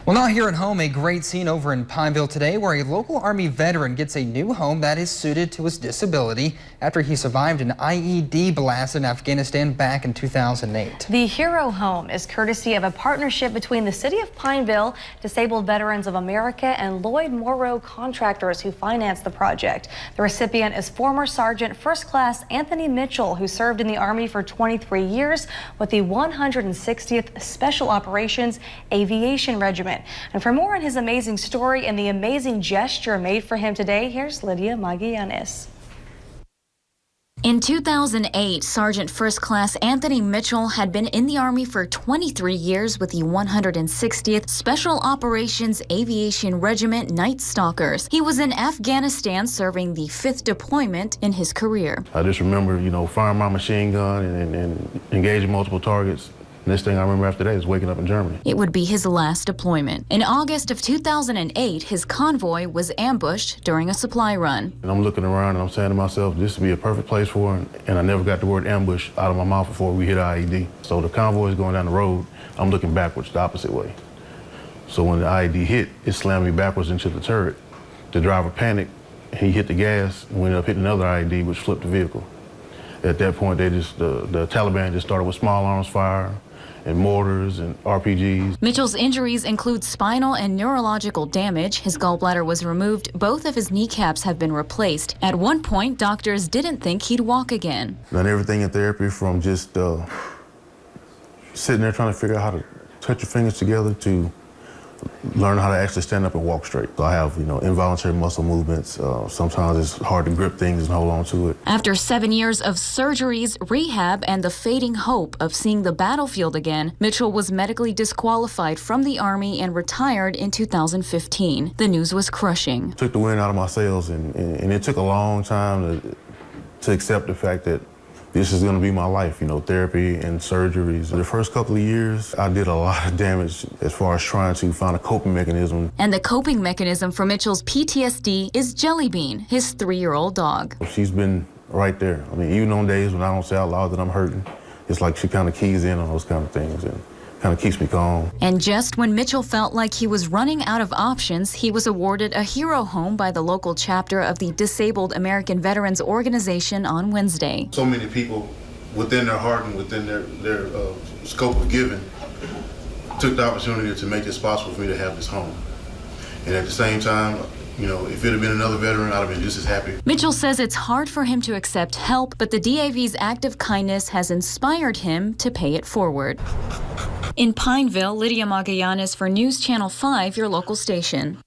Well, now here at home, a great scene over in Pineville today where a local Army veteran gets a new home that is suited to his disability after he survived an IED blast in Afghanistan back in 2008. The Hero Home is courtesy of a partnership between the City of Pineville, Disabled Veterans of America, and Lloyd Morrow Contractors who financed the project. The recipient is former Sergeant First Class Anthony Mitchell, who served in the Army for 23 years with the 160th Special Operations Aviation Regiment. And for more on his amazing story and the amazing gesture made for him today, here's Lydia Magallanes. In 2008, Sergeant First Class Anthony Mitchell had been in the Army for 23 years with the 160th Special Operations Aviation Regiment Night Stalkers. He was in Afghanistan serving the 5th deployment in his career. I just remember, firing my machine gun and engaging multiple targets. Next thing I remember after that is waking up in Germany. It would be his last deployment. In August of 2008, his convoy was ambushed during a supply run. And I'm looking around and I'm saying to myself, this would be a perfect place for him. And I never got the word ambush out of my mouth before we hit IED. So the convoy is going down the road. I'm looking backwards the opposite way. So when the IED hit, it slammed me backwards into the turret. The driver panicked. He hit the gas and we ended up hitting another IED, which flipped the vehicle. At that point, the Taliban just started with small arms fire and mortars and RPGs. Mitchell's injuries include spinal and neurological damage. His gallbladder was removed. Both of his kneecaps have been replaced. At one point, doctors didn't think he'd walk again. Done everything in therapy from just sitting there trying to figure out how to touch your fingers together to learn how to actually stand up and walk straight. So I have, involuntary muscle movements. Sometimes it's hard to grip things and hold on to it. After 7 years of surgeries, rehab, and the fading hope of seeing the battlefield again, Mitchell was medically disqualified from the Army and retired in 2015. The news was crushing. Took the wind out of my sails, and it took a long time to accept the fact that this is going to be my life, therapy and surgeries. The first couple of years, I did a lot of damage as far as trying to find a coping mechanism. And the coping mechanism for Mitchell's PTSD is Jelly Bean, his 3-year-old dog. She's been right there. Even on days when I don't say out loud that I'm hurting, it's like she kind of keys in on those kind of things and kind of keeps me calm. And just when Mitchell felt like he was running out of options, he was awarded a Hero Home by the local chapter of the Disabled American Veterans Organization on Wednesday. So many people within their heart and within their scope of giving took the opportunity to make this possible for me to have this home. And at the same time, if it had been another veteran, I'd have been just as happy. Mitchell says it's hard for him to accept help, but the DAV's act of kindness has inspired him to pay it forward. In Pineville, Lydia Magallanes for News Channel 5, your local station.